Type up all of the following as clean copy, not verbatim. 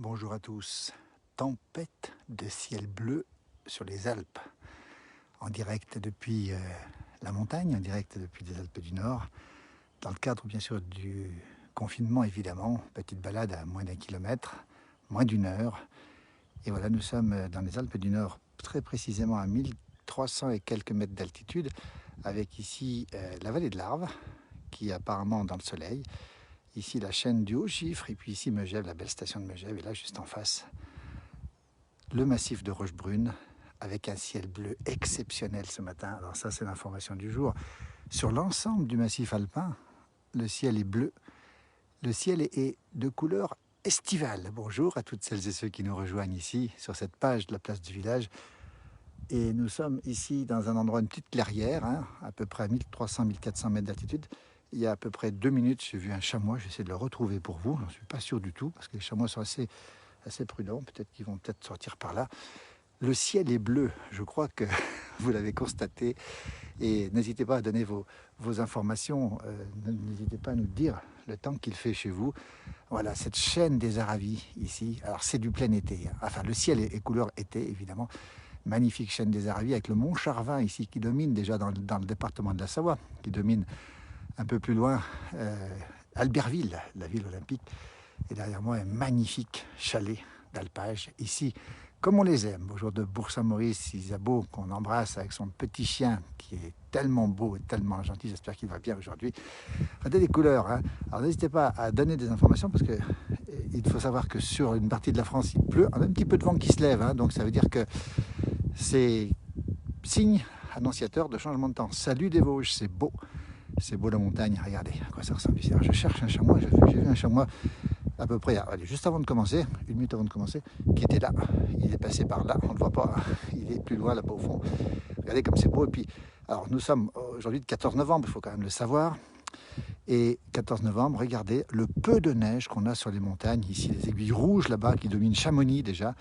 Bonjour à tous. Tempête de ciel bleu sur les Alpes, en direct depuis la montagne, en direct depuis les Alpes du Nord, dans le cadre bien sûr du confinement évidemment, petite balade à moins d'1 kilomètre, moins d'1 heure. Et voilà, nous sommes dans les Alpes du Nord, très précisément à 1300 et quelques mètres d'altitude, avec ici la vallée de l'Arve, qui est apparemment dans le soleil. Ici la chaîne du Haut-Gifre, et puis ici Megève, la belle station de Megève, et là juste en face, le massif de Rochebrune, avec un ciel bleu exceptionnel ce matin. Alors ça, c'est l'information du jour. Sur l'ensemble du massif alpin, le ciel est bleu. Le ciel est de couleur estivale. Bonjour à toutes celles et ceux qui nous rejoignent ici, sur cette page de la place du village. Et nous sommes ici dans un endroit, une petite clairière, à peu près à 1300-1400 mètres d'altitude. Il y a à peu près 2 minutes, j'ai vu un chamois. J'essaie de le retrouver pour vous. Je ne suis pas sûr du tout, parce que les chamois sont assez prudents. Peut-être qu'ils vont sortir par là. Le ciel est bleu, je crois que vous l'avez constaté. Et n'hésitez pas à donner vos informations. N'hésitez pas à nous dire le temps qu'il fait chez vous. Voilà, cette chaîne des Aravis ici. Alors c'est du plein été. Enfin, le ciel est couleur été, évidemment. Magnifique chaîne des Aravis avec le mont Charvin ici qui domine déjà dans le département de la Savoie, qui domine un peu plus loin Albertville, la ville olympique. Et derrière moi, un magnifique chalet d'alpage ici, comme on les aime. Au jour de Bourg-Saint-Maurice, Isabeau, qu'on embrasse avec son petit chien qui est tellement beau et tellement gentil. J'espère qu'il va bien aujourd'hui. Regardez les couleurs. Alors n'hésitez pas à donner des informations parce que il faut savoir que sur une partie de la France, il pleut. On a un petit peu de vent qui se lève. Donc ça veut dire que c'est signe annonciateur de changement de temps. Salut des Vosges, c'est beau. C'est beau la montagne. Regardez à quoi ça ressemble ici. Alors je cherche un chamois. J'ai vu un chamois à peu près, juste avant de commencer, 1 minute avant de commencer, qui était là. Il est passé par là, on ne le voit pas, il est plus loin là-bas au fond. Regardez comme c'est beau. Et puis, alors nous sommes aujourd'hui le 14 novembre, il faut quand même le savoir. Et 14 novembre, regardez le peu de neige qu'on a sur les montagnes. Ici, les aiguilles rouges là-bas qui dominent Chamonix déjà.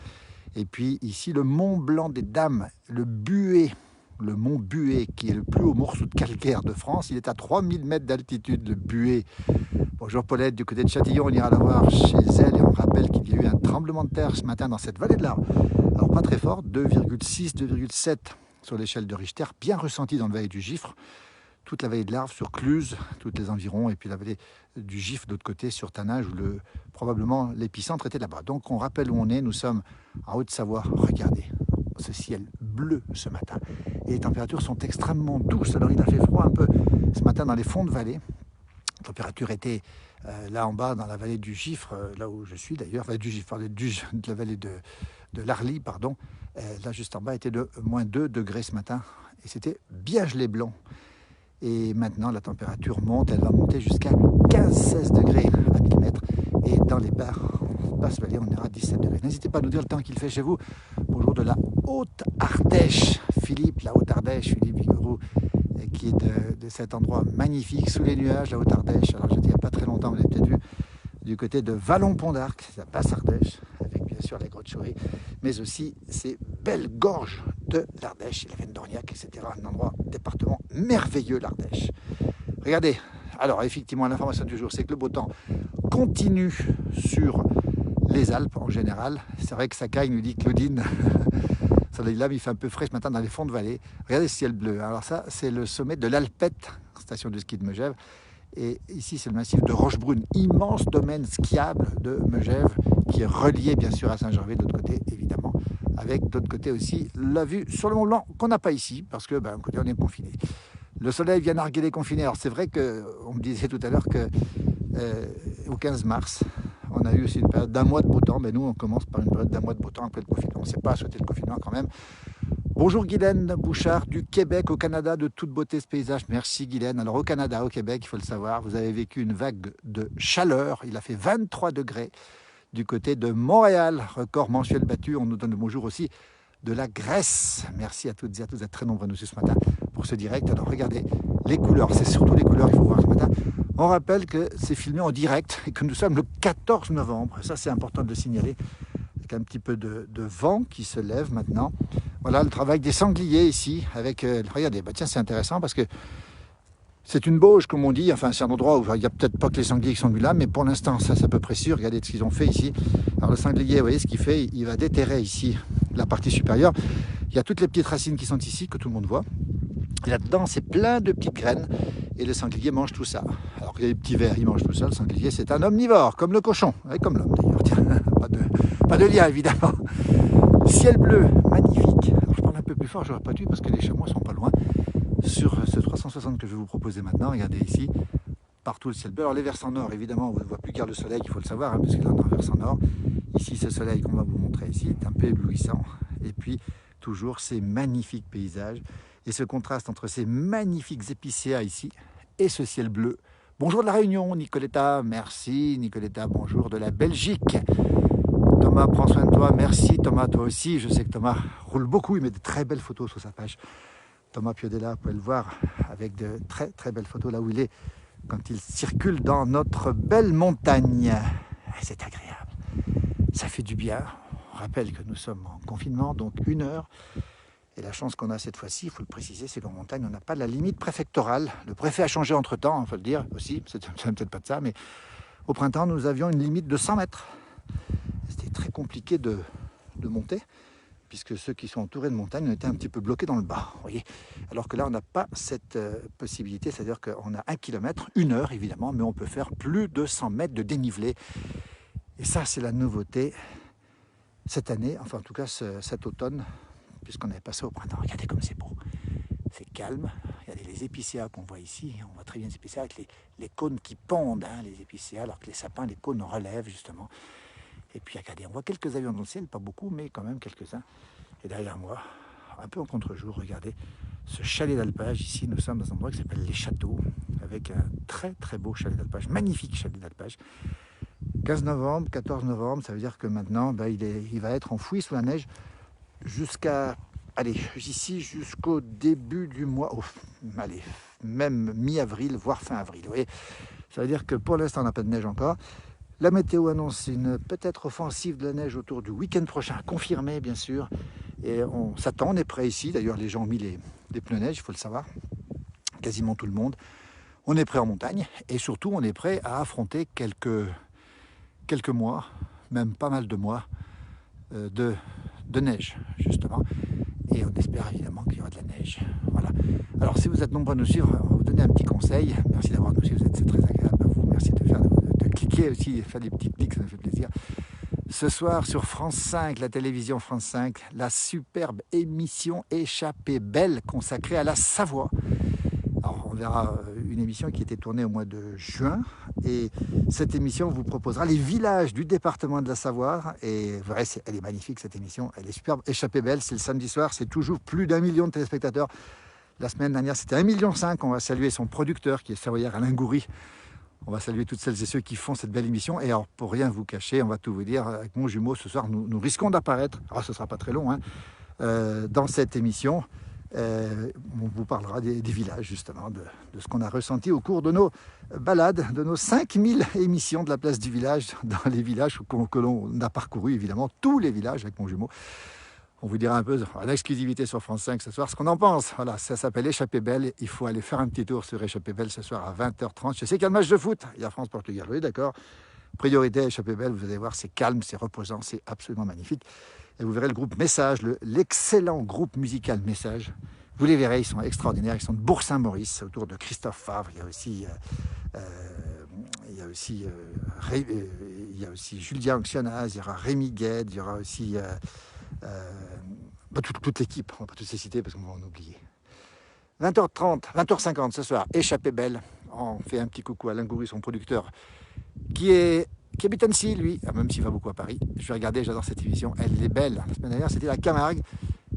Et puis ici, le mont Blanc des Dames, le Buet. Le mont Buet, qui est le plus haut morceau de calcaire de France. Il est à 3000 mètres d'altitude, le Buet. Bonjour Paulette, du côté de Châtillon, on ira la voir chez elle et on rappelle qu'il y a eu un tremblement de terre ce matin dans cette vallée de l'Arve. Alors pas très fort, 2,6, 2,7 sur l'échelle de Richter, bien ressenti dans la vallée du Gifre, toute la vallée de l'Arve sur Cluse, tous les environs, et puis la vallée du Gifre de l'autre côté sur Taninges où probablement l'épicentre était là-bas. Donc on rappelle où on est, nous sommes en Haute-Savoie, regardez ce ciel bleu ce matin. Et les températures sont extrêmement douces, alors il a fait froid un peu ce matin dans les fonds de vallée. La température était là en bas dans la vallée du Gifre, là où je suis d'ailleurs, vallée du Gifre, de la vallée de l'Arly, pardon. Là juste en bas était de moins 2 degrés ce matin et c'était bien gelé blanc. Et maintenant la température monte, elle va monter jusqu'à 15-16 degrés à 1000 mètres et dans les basses vallées on ira à 17 degrés. N'hésitez pas à nous dire le temps qu'il fait chez vous. Bonjour de la Haute-Ardèche, Philippe, la Haute-Ardèche, Philippe Vigouroux, qui est de cet endroit magnifique, sous les nuages, la Haute-Ardèche. Alors j'étais il n'y a pas très longtemps, vous l'avez peut-être vu, du côté de Vallon-Pont d'Arc, c'est la Basse-Ardèche, avec bien sûr les grottes Chaury, mais aussi ces belles gorges de l'Ardèche, la Veine d'Orniac, etc. Un endroit, département merveilleux, l'Ardèche. Regardez, alors effectivement, l'information du jour, c'est que le beau temps continue sur les Alpes en général. C'est vrai que ça caille, nous dit Claudine. Là, il fait un peu frais ce matin dans les fonds de vallée. Regardez ce ciel bleu. Alors ça, c'est le sommet de l'Alpette, station de ski de Megève. Et ici, c'est le massif de Rochebrune, immense domaine skiable de Megève, qui est relié bien sûr à Saint-Gervais de l'autre côté, évidemment, avec de l'autre côté aussi la vue sur le Mont Blanc, qu'on n'a pas ici, parce que d'un côté, on est confiné. Le soleil vient narguer les confinés. Alors c'est vrai qu'on me disait tout à l'heure qu'au 15 mars, on a eu aussi une période d'1 mois de beau temps, mais nous on commence par une période d'1 mois de beau temps après le confinement. On ne sait pas souhaiter le confinement quand même. Bonjour Guylaine Bouchard du Québec au Canada, de toute beauté ce paysage. Merci Guylaine. Alors au Canada, au Québec, il faut le savoir, vous avez vécu une vague de chaleur. Il a fait 23 degrés du côté de Montréal, record mensuel battu. On nous donne le bonjour aussi de la Grèce. Merci à toutes et à tous d'être très nombreux à nous suivre ce matin pour ce direct. Alors regardez les couleurs, c'est surtout les couleurs qu'il faut voir ce matin. On rappelle que c'est filmé en direct et que nous sommes le 14 novembre. Ça, c'est important de le signaler. Avec un petit peu de vent qui se lève maintenant. Voilà le travail des sangliers ici. Avec, regardez, tiens, c'est intéressant parce que C'est une bauge, comme on dit. Enfin, c'est un endroit où il n'y a peut-être pas que les sangliers qui sont venus là, mais pour l'instant, ça c'est à peu près sûr. Regardez ce qu'ils ont fait ici. Alors le sanglier, vous voyez ce qu'il fait, il va déterrer ici la partie supérieure. Il y a toutes les petites racines qui sont ici, que tout le monde voit. Et là-dedans, c'est plein de petites graines. Et le sanglier mange tout ça. Alors qu'il y a des petits vers, il mange tout ça. Le sanglier, c'est un omnivore, comme le cochon. Et comme l'homme d'ailleurs. Tiens, pas de lien, évidemment. Ciel bleu, magnifique. Alors je parle un peu plus fort, j'aurais pas dû parce que les chamois sont pas loin. Sur ce 360 que je vais vous proposer maintenant, regardez ici, partout le ciel bleu. Alors les versants nord, évidemment, on ne voit plus qu'à le soleil, il faut le savoir, hein, parce que là on a un versant nord. Ici, ce soleil qu'on va vous montrer ici est un peu éblouissant. Et puis, toujours ces magnifiques paysages. Et ce contraste entre ces magnifiques épicéas ici et ce ciel bleu. Bonjour de la Réunion, Nicoletta. Merci, Nicoletta. Bonjour de la Belgique. Thomas, prends soin de toi. Merci, Thomas, toi aussi. Je sais que Thomas roule beaucoup. Il met de très belles photos sur sa page. Thomas Piodella, vous pouvez le voir avec de très très belles photos là où il est quand il circule dans notre belle montagne. C'est agréable, ça fait du bien. On rappelle que nous sommes en confinement, donc 1 heure. Et la chance qu'on a cette fois-ci, il faut le préciser, c'est qu'en montagne, on n'a pas la limite préfectorale. Le préfet a changé entre-temps, il faut le dire aussi, c'est peut-être pas de ça, mais au printemps, nous avions une limite de 100 mètres. C'était très compliqué de monter, puisque ceux qui sont entourés de montagnes ont été un petit peu bloqués dans le bas, vous voyez. Alors que là, on n'a pas cette possibilité, c'est-à-dire qu'on a 1 kilomètre, 1 heure évidemment, mais on peut faire plus de 100 mètres de dénivelé. Et ça, c'est la nouveauté cette année, enfin en tout cas cet automne, puisqu'on avait passé au printemps. Regardez comme c'est beau, c'est calme. Regardez les épicéas qu'on voit ici, on voit très bien les épicéas avec les cônes qui pendent, hein, les épicéas, alors que les sapins, les cônes relèvent justement. Et puis regardez, on voit quelques avions dans le ciel, pas beaucoup, mais quand même quelques-uns. Et derrière moi, un peu en contre-jour, regardez ce chalet d'alpage. Ici, nous sommes dans un endroit qui s'appelle Les Châteaux, avec un très très beau chalet d'alpage, magnifique chalet d'alpage. 15 novembre, 14 novembre, ça veut dire que maintenant, il va être enfoui sous la neige jusqu'à, allez, ici jusqu'au début du mois, allez, même mi-avril, voire fin avril. Vous voyez, ça veut dire que pour l'instant, on n'a pas de neige encore. La météo annonce une peut-être offensive de la neige autour du week-end prochain, confirmé bien sûr. Et on s'attend, on est prêt ici. D'ailleurs, les gens ont mis les pneus neige, il faut le savoir. Quasiment tout le monde. On est prêt en montagne et surtout, on est prêt à affronter quelques mois, même pas mal de mois de neige, justement. Et on espère évidemment qu'il y aura de la neige. Voilà. Alors, si vous êtes nombreux à nous suivre, on va vous donner un petit conseil. Merci d'avoir nous suivi, c'est très agréable à vous. Merci de cliquer aussi, faire des petits clics, ça me fait plaisir. Ce soir sur France 5, la télévision France 5, la superbe émission Échappée belle consacrée à la Savoie. Alors on verra une émission qui était tournée au mois de juin et cette émission vous proposera les villages du département de la Savoie et vrai, elle est magnifique cette émission, elle est superbe. Échappée belle, c'est le samedi soir, c'est toujours plus d'1 million de téléspectateurs. La semaine dernière c'était 1,5 million, on va saluer son producteur qui est savoyard Alain Goury. On va saluer toutes celles et ceux qui font cette belle émission. Et alors, pour rien vous cacher, on va tout vous dire, avec mon jumeau, ce soir, nous risquons d'apparaître, alors ce ne sera pas très long, hein, dans cette émission. On vous parlera des villages, justement, de ce qu'on a ressenti au cours de nos balades, de nos 5000 émissions de la place du village, dans les villages que l'on a parcouru, évidemment, tous les villages avec mon jumeau. On vous dira un peu en exclusivité sur France 5 ce soir ce qu'on en pense. Voilà, ça s'appelle Échappée belle. Il faut aller faire un petit tour sur Échappée belle ce soir à 20h30. Je sais qu'il y a le match de foot. Il y a France-Portugal. Oui, d'accord. Priorité à Échappée belle. Vous allez voir, c'est calme, c'est reposant, c'est absolument magnifique. Et vous verrez le groupe Message, l'excellent groupe musical Message. Vous les verrez, ils sont extraordinaires. Ils sont de Bourg-Saint-Maurice, autour de Christophe Favre. Il y a aussi Julien Anxionaz, il y aura Rémi Gued, il y aura aussi toute l'équipe, on ne va pas tous les citer parce qu'on va en oublier. 20h30, 20h50 ce soir, Échappée belle. On fait un petit coucou à Alain Goury, son producteur, qui habite Annecy, lui, même s'il va beaucoup à Paris. Je vais regarder, j'adore cette émission, elle est belle. La semaine dernière, c'était la Camargue.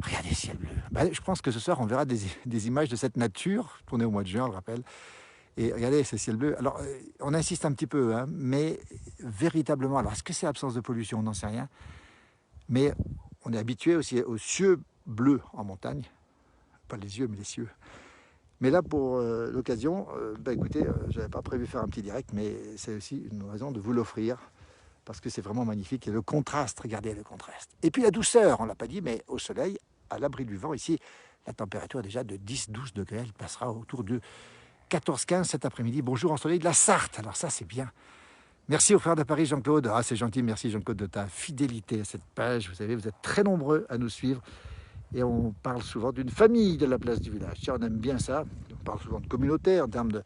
Regardez le ciel bleu. Je pense que ce soir, on verra des images de cette nature, tournée au mois de juin, on le rappelle. Et regardez ce ciel bleu. Alors, on insiste un petit peu, hein, mais véritablement, alors est-ce que c'est l'absence de pollution? On n'en sait rien. Mais on est habitué aussi aux cieux bleus en montagne. Pas les yeux, mais les cieux. Mais là, pour l'occasion, écoutez, je n'avais pas prévu faire un petit direct, mais c'est aussi une raison de vous l'offrir, parce que c'est vraiment magnifique. Et le contraste, regardez le contraste. Et puis la douceur, on ne l'a pas dit, mais au soleil, à l'abri du vent, ici, la température est déjà de 10-12 degrés. Elle passera autour de 14h15 cet après-midi. Bonjour ensoleillé de la Sarthe. Alors ça, c'est bien. Merci aux frères de Paris, Jean-Claude. Ah, c'est gentil. Merci, Jean-Claude, de ta fidélité à cette page. Vous savez, vous êtes très nombreux à nous suivre. Et on parle souvent d'une famille de la place du village. Tiens, on aime bien ça. On parle souvent de communauté en termes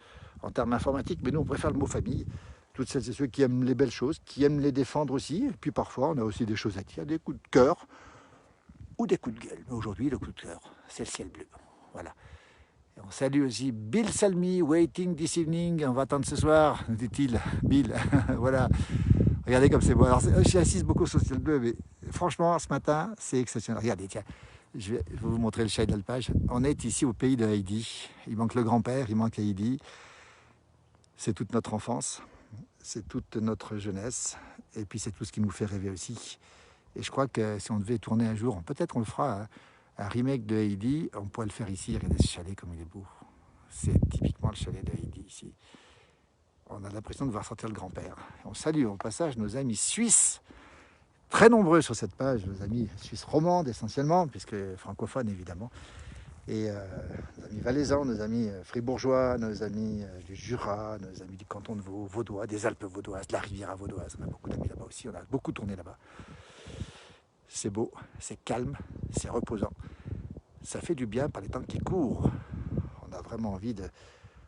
informatiques, mais nous, on préfère le mot famille. Toutes celles et ceux qui aiment les belles choses, qui aiment les défendre aussi. Et puis parfois, on a aussi des choses à dire, des coups de cœur ou des coups de gueule. Mais aujourd'hui, le coup de cœur, c'est le ciel bleu. Voilà. Et on salue aussi Bill Salmi, waiting this evening. On va attendre ce soir, nous dit-il. Bill, voilà. Regardez comme c'est beau. Alors, j'insiste beaucoup sur le ciel bleu, mais franchement, ce matin, c'est exceptionnel. Regardez, tiens. Je vais vous montrer le chai d'alpage. On est ici au pays de Heidi. Il manque le grand-père, il manque Heidi. C'est toute notre enfance, c'est toute notre jeunesse. Et puis c'est tout ce qui nous fait rêver aussi. Et je crois que si on devait tourner un jour, peut-être on le fera, un remake de Heidi, on pourrait le faire ici. Regardez ce chalet comme il est beau. C'est typiquement le chalet de Heidi ici. On a l'impression de voir sortir le grand-père. On salue au passage nos amis suisses, très nombreux sur cette page, nos amis suisses romandes essentiellement, puisque francophones évidemment, et nos amis valaisans, nos amis fribourgeois, nos amis du Jura, nos amis du canton de Vaud, vaudois, des Alpes vaudoises, de la Riviera vaudoise. On a beaucoup d'amis là-bas aussi, on a beaucoup tourné là-bas. C'est beau, c'est calme, c'est reposant. Ça fait du bien par les temps qui courent. On a vraiment envie de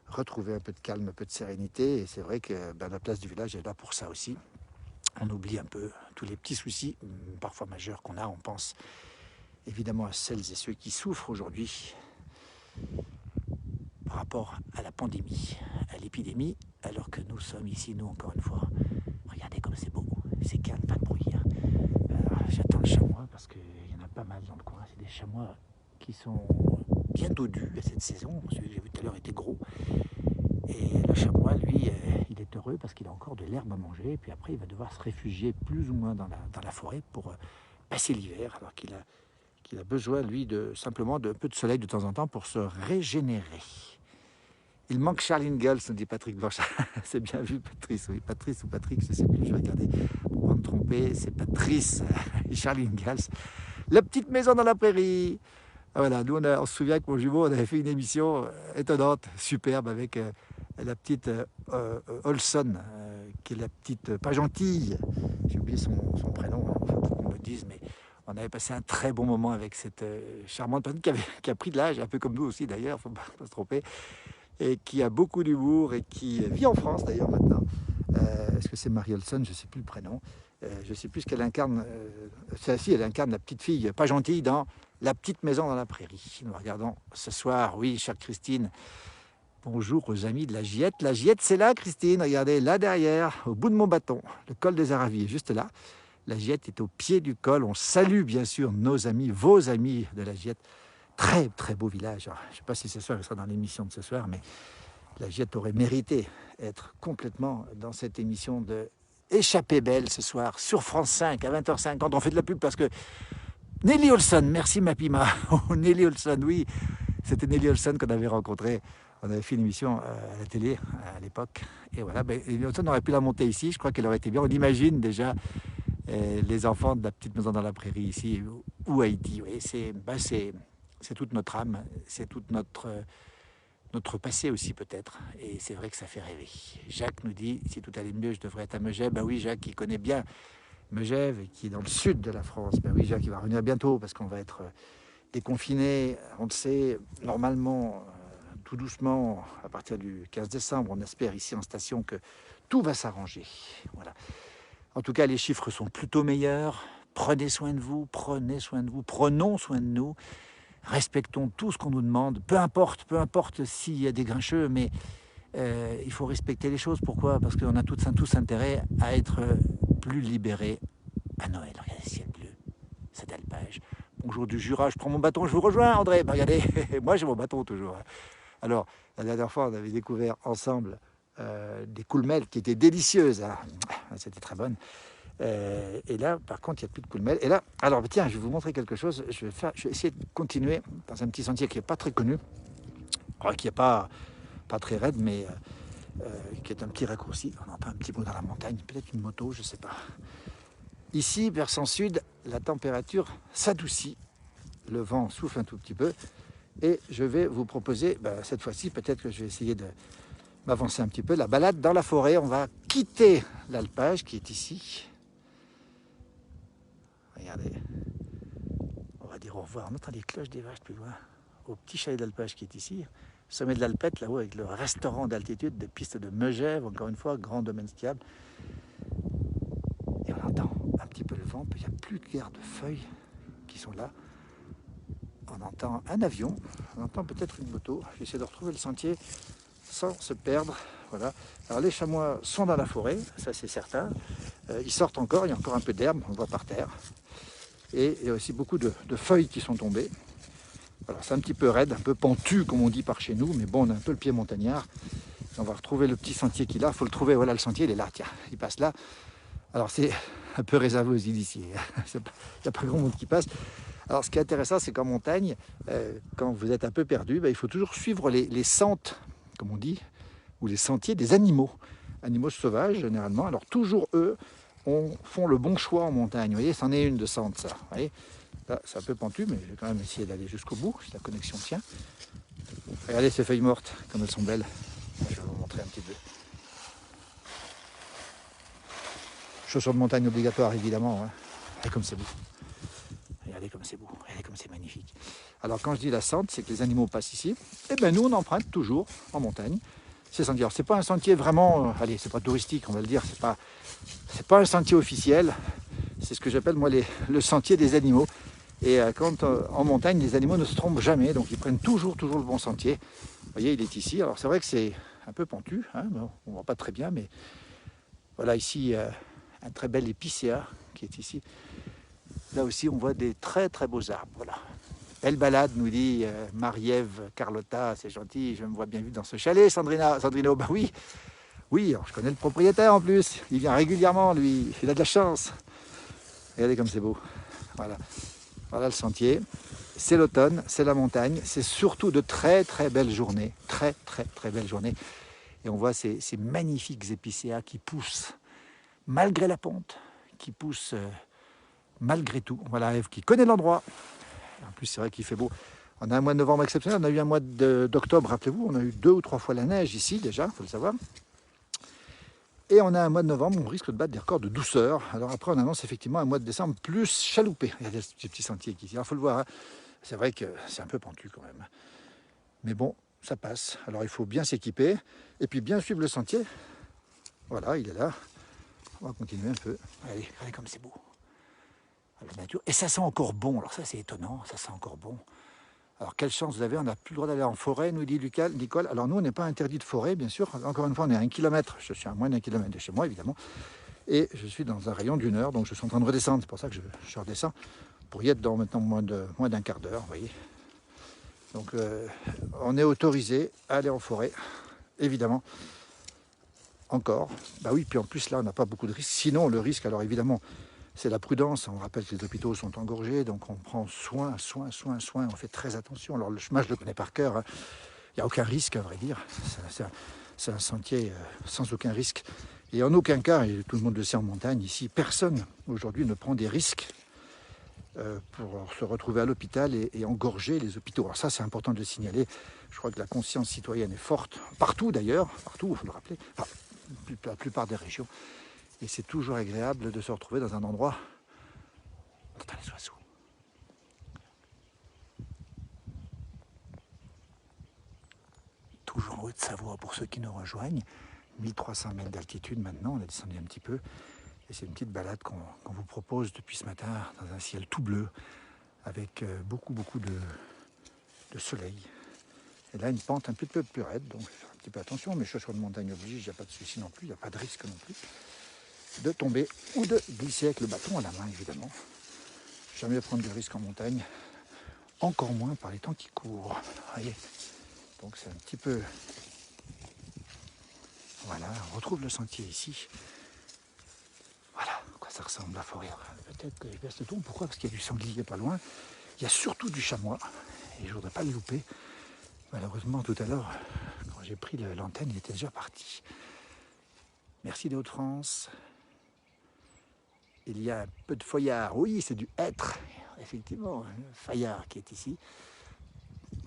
retrouver un peu de calme, un peu de sérénité, et c'est vrai que la place du village est là pour ça aussi. On oublie un peu tous les petits soucis, parfois majeurs qu'on a. On pense évidemment à celles et ceux qui souffrent aujourd'hui par rapport à la pandémie, à l'épidémie, alors que nous sommes ici, nous, encore une fois. Regardez comme c'est beau, c'est calme, pas de bruit. J'attends le chamois parce qu'il y en a pas mal dans le coin. C'est des chamois qui sont bien dodus à cette saison. Celui que j'ai vu tout à l'heure était gros. Et le chamois, lui, il est heureux parce qu'il a encore de l'herbe à manger. Et puis après, il va devoir se réfugier plus ou moins dans la forêt pour passer l'hiver, alors qu'il a besoin, lui, simplement d'un peu de soleil de temps en temps pour se régénérer. Il manque Charline Gals, nous dit Patrick Blanchard. C'est bien vu, Patrice. Oui, Patrice ou Patrick, je ne sais plus, je vais regarder. Pour pas me tromper, c'est Patrice et Charline Gals. La petite maison dans la prairie. Ah, voilà, nous, on se souvient que mon jumeau, on avait fait une émission étonnante, superbe, avec la petite Olson, qui est la petite, pas gentille, j'ai oublié son prénom, il faut qu'on me dise, mais on avait passé un très bon moment avec cette charmante personne qui a pris de l'âge, un peu comme nous aussi d'ailleurs, il ne faut pas se tromper, et qui a beaucoup d'humour et qui vit en France d'ailleurs maintenant. Est-ce que c'est Marie Olson? Je ne sais plus le prénom. Je ne sais plus ce qu'elle incarne. Celle-ci, elle incarne la petite fille pas gentille dans La petite maison dans la prairie. Nous regardons ce soir, oui, chère Christine. Bonjour aux amis de la Giette. La Giette, c'est là, Christine. Regardez, là derrière, au bout de mon bâton, le col des Aravis est juste là. La Giette est au pied du col. On salue bien sûr nos amis, vos amis de la Giette. Très, très beau village. Alors, je ne sais pas si ce soir, il sera dans l'émission de ce soir, mais la Giette aurait mérité être complètement dans cette émission de Échappée belle ce soir sur France 5 à 20h50. On fait de la pub parce que Nelly Olson, merci ma Pima. Oh, Nelly Olson, oui, c'était Nelly Olson qu'on avait rencontré. On avait fait une émission à la télé à l'époque. Et voilà, Nelly Olson aurait pu la monter ici. Je crois qu'elle aurait été bien. On imagine déjà les enfants de la petite maison dans la prairie ici, ou Haïti. Oui, c'est toute notre âme, c'est toute notre passé aussi peut-être, et c'est vrai que ça fait rêver. Jacques nous dit, si tout allait mieux, je devrais être à Megève. Ben oui, Jacques, qui connaît bien Megève, et qui est dans le sud de la France. Ben oui, Jacques, il va revenir bientôt, parce qu'on va être déconfiné, on le sait, normalement, tout doucement, à partir du 15 décembre, on espère ici en station que tout va s'arranger. Voilà. En tout cas, les chiffres sont plutôt meilleurs. Prenez soin de vous, prenons soin de nous. Respectons tout ce qu'on nous demande, peu importe s'il y a des grincheux, mais il faut respecter les choses. Pourquoi? Parce qu'on a tous intérêt à être plus libérés à Noël. Regardez le ciel bleu, cet alpage. Bonjour du Jura, je prends mon bâton, je vous rejoins, André. Regardez, moi j'ai mon bâton toujours. Alors, la dernière fois, on avait découvert ensemble des coulmelles qui étaient délicieuses. Hein. C'était très bonne. Et là, par contre, il n'y a plus de coulmelles. Et là, alors tiens, je vais vous montrer quelque chose. Je vais essayer de continuer dans un petit sentier qui n'est pas très connu, qui n'est pas très raide, mais qui est un petit raccourci. On entend un petit bout dans la montagne, peut-être une moto, je ne sais pas. Ici, versant sud, la température s'adoucit. Le vent souffle un tout petit peu. Et je vais vous proposer, cette fois-ci, peut-être que je vais essayer de m'avancer un petit peu, la balade dans la forêt. On va quitter l'alpage qui est ici. Regardez, on va dire au revoir. On entend les cloches des vaches plus loin, au petit chalet d'alpage qui est ici. Sommet de l'Alpette, là-haut, avec le restaurant d'altitude de piste de Megève, encore une fois, grand domaine skiable. Et on entend un petit peu le vent, il n'y a plus de guerre de feuilles qui sont là. On entend un avion, on entend peut-être une moto. J'essaie de retrouver le sentier sans se perdre. Voilà. Alors les chamois sont dans la forêt, ça c'est certain. Ils sortent encore, il y a encore un peu d'herbe, on le voit par terre. Et il y a aussi beaucoup de feuilles qui sont tombées. Alors c'est un petit peu raide, un peu pentu comme on dit par chez nous, mais bon, on a un peu le pied montagnard. On va retrouver le petit sentier qu'il a, il faut le trouver, voilà le sentier, il est là, tiens, il passe là. Alors c'est un peu réservé aux initiés, il n'y a pas grand monde qui passe. Alors ce qui est intéressant, c'est qu'en montagne, quand vous êtes un peu perdu, il faut toujours suivre les sentes, comme on dit, ou les sentiers des animaux sauvages généralement. Alors toujours eux font le bon choix en montagne, vous voyez, c'en est une de sente ça, vous voyez. Là, c'est un peu pentu, mais je vais quand même essayer d'aller jusqu'au bout, si la connexion tient. Regardez ces feuilles mortes, comme elles sont belles. Je vais vous montrer un petit peu. Chaussures de montagne obligatoires, évidemment. Hein. Regardez comme c'est beau. Regardez comme c'est beau. Regardez comme c'est magnifique. Alors, quand je dis la sente, c'est que les animaux passent ici. Et bien, nous, on emprunte toujours en montagne ces sentiers. Alors, c'est pas un sentier vraiment... allez, c'est pas touristique, on va le dire. C'est pas un sentier officiel. C'est ce que j'appelle, moi, le sentier des animaux. Et quand en montagne, les animaux ne se trompent jamais, donc ils prennent toujours le bon sentier. Vous voyez, il est ici. Alors c'est vrai que c'est un peu pentu, hein, bon, on ne voit pas très bien, mais voilà ici un très bel épicéa qui est ici. Là aussi, on voit des très beaux arbres. Voilà. Belle balade, nous dit Marie-Ève Carlotta, c'est gentil, je me vois bien vue dans ce chalet, Sandrino, bah oui, alors, je connais le propriétaire en plus, il vient régulièrement, lui, il a de la chance. Regardez comme c'est beau, voilà. Voilà le sentier, c'est l'automne, c'est la montagne, c'est surtout de très belles journées, très belles journées. Et on voit ces magnifiques épicéas qui poussent malgré la pente, qui poussent malgré tout. Voilà Ève qui connaît l'endroit. En plus c'est vrai qu'il fait beau. On a un mois de novembre exceptionnel, on a eu un mois d'octobre, rappelez-vous, on a eu 2 ou 3 fois la neige ici déjà, il faut le savoir. Et on a un mois de novembre, on risque de battre des records de douceur. Alors après, on annonce effectivement un mois de décembre plus chaloupé. Regardez ce petit sentier qui est ici. Alors il faut le voir, hein. C'est vrai que c'est un peu pentu quand même. Mais bon, ça passe. Alors il faut bien s'équiper et puis bien suivre le sentier. Voilà, il est là. On va continuer un peu. Allez, regardez comme c'est beau. La nature. Et ça sent encore bon. Alors ça, c'est étonnant. Ça sent encore bon. Alors quelle chance vous avez, on n'a plus le droit d'aller en forêt, nous dit Nicole. Alors nous, on n'est pas interdit de forêt, bien sûr. Encore une fois, on est à 1 kilomètre. Je suis à moins d'1 kilomètre de chez moi, évidemment. Et je suis dans un rayon d'1 heure, donc je suis en train de redescendre. C'est pour ça que je redescends. Pour y être dans maintenant moins d'un quart d'heure, vous voyez. Donc on est autorisé à aller en forêt, évidemment. Encore. Bah oui, puis en plus là, on n'a pas beaucoup de risques. Sinon, le risque, alors évidemment, c'est la prudence. On rappelle que les hôpitaux sont engorgés, donc on prend soin. On fait très attention. Alors le chemin, je le connais par cœur. Hein. Il n'y a aucun risque, à vrai dire. C'est un sentier sans aucun risque. Et en aucun cas, et tout le monde le sait en montagne, ici, personne aujourd'hui ne prend des risques pour se retrouver à l'hôpital et engorger les hôpitaux. Alors ça, c'est important de le signaler. Je crois que la conscience citoyenne est forte, partout d'ailleurs, partout, il faut le rappeler, enfin, la plupart des régions. Et c'est toujours agréable de se retrouver dans un endroit où on entend les oiseaux. Toujours en Haute-Savoie, pour ceux qui nous rejoignent, 1300 mètres d'altitude maintenant, on a descendu un petit peu. Et c'est une petite balade qu'on vous propose depuis ce matin dans un ciel tout bleu, avec beaucoup de soleil. Et là, une pente un petit peu plus raide, donc je vais faire un petit peu attention. Mes chaussures de montagne obligent, il n'y a pas de souci non plus, il n'y a pas de risque non plus de tomber ou de glisser avec le bâton à la main, évidemment. Jamais prendre de risque en montagne, encore moins par les temps qui courent. Voyez, donc c'est un petit peu... Voilà, on retrouve le sentier ici. Voilà à quoi ça ressemble la forêt. Peut-être que je baisse le ton. Pourquoi? Parce qu'il y a du sanglier pas loin. Il y a surtout du chamois. Et je ne voudrais pas le louper. Malheureusement, tout à l'heure, quand j'ai pris l'antenne, il était déjà parti. Merci des Hauts-de-France. Il y a un peu de feuillard. Oui, c'est du hêtre. Effectivement, le feuillard qui est ici.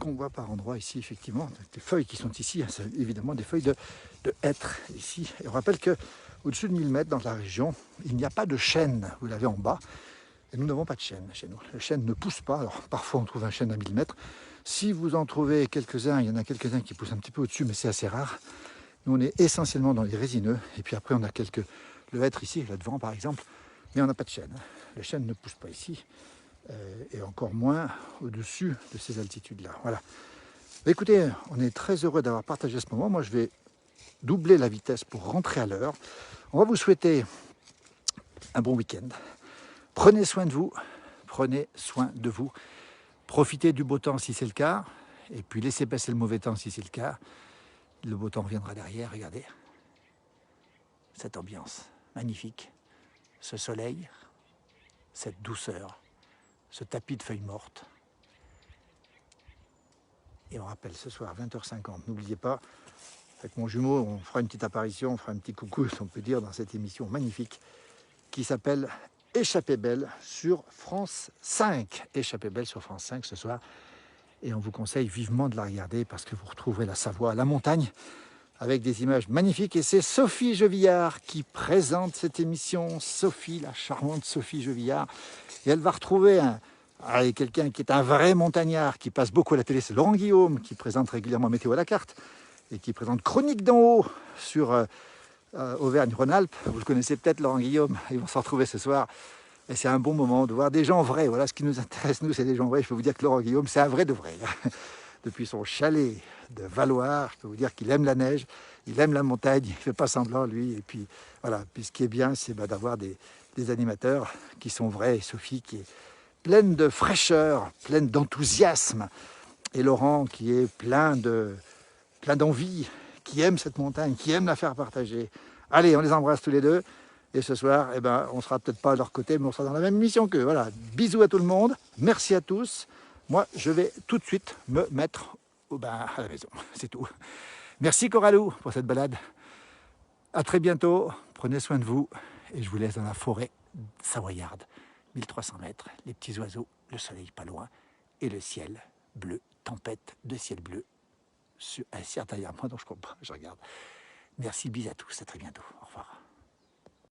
qu'on voit par endroits ici, effectivement, des feuilles qui sont ici, hein, c'est évidemment des feuilles de hêtre ici. Et on rappelle qu'au-dessus de 1000 mètres dans la région, il n'y a pas de chêne, vous l'avez en bas, et nous n'avons pas de chêne chez nous. Le chêne ne pousse pas, alors parfois on trouve un chêne à 1000 mètres. Si vous en trouvez quelques-uns, il y en a quelques-uns qui poussent un petit peu au-dessus, mais c'est assez rare. Nous, on est essentiellement dans les résineux, et puis après on a le hêtre ici, là devant par exemple, mais on n'a pas de chêne. Le chêne ne pousse pas ici, et encore moins au-dessus de ces altitudes-là. Voilà. Écoutez, on est très heureux d'avoir partagé ce moment. Moi, je vais doubler la vitesse pour rentrer à l'heure. On va vous souhaiter un bon week-end. Prenez soin de vous, prenez soin de vous. Profitez du beau temps si c'est le cas, et puis laissez passer le mauvais temps si c'est le cas. Le beau temps viendra derrière, regardez. Cette ambiance magnifique, ce soleil, cette douceur, ce tapis de feuilles mortes. Et on rappelle ce soir 20h50, n'oubliez pas, avec mon jumeau, on fera une petite apparition, on fera un petit coucou, si on peut dire, dans cette émission magnifique qui s'appelle Échappée belle sur France 5. Échappée belle sur France 5 ce soir. Et on vous conseille vivement de la regarder parce que vous retrouverez la Savoie, la montagne, avec des images magnifiques. Et c'est Sophie Jevillard qui présente cette émission. Sophie, la charmante Sophie Jevillard. Et elle va retrouver quelqu'un qui est un vrai montagnard, qui passe beaucoup à la télé, c'est Laurent Guillaume, qui présente régulièrement Météo à la carte et qui présente Chronique d'en haut sur Auvergne-Rhône-Alpes. Vous le connaissez peut-être, Laurent Guillaume. Ils vont se retrouver ce soir. Et c'est un bon moment de voir des gens vrais. Voilà, ce qui nous intéresse, nous, c'est des gens vrais. Je peux vous dire que Laurent Guillaume, c'est un vrai de vrai. Depuis son chalet de Valloire, je peux vous dire qu'il aime la neige, il aime la montagne, il ne fait pas semblant, lui. Et puis, voilà. Puis ce qui est bien, c'est d'avoir des animateurs qui sont vrais. Et Sophie, qui est pleine de fraîcheur, pleine d'enthousiasme. Et Laurent, qui est plein d'envie, qui aime cette montagne, qui aime la faire partager. Allez, on les embrasse tous les deux. Et ce soir, on ne sera peut-être pas à leur côté, mais on sera dans la même émission qu'eux. Voilà, bisous à tout le monde, merci à tous. Moi, je vais tout de suite me mettre à la maison, c'est tout. Merci Coralou pour cette balade. À très bientôt, prenez soin de vous. Et je vous laisse dans la forêt savoyarde. 1300 mètres, les petits oiseaux, le soleil pas loin, et le ciel bleu, tempête de ciel bleu, sur un certain derrière moi, donc je comprends, je regarde. Merci, bis à tous, à très bientôt, au revoir.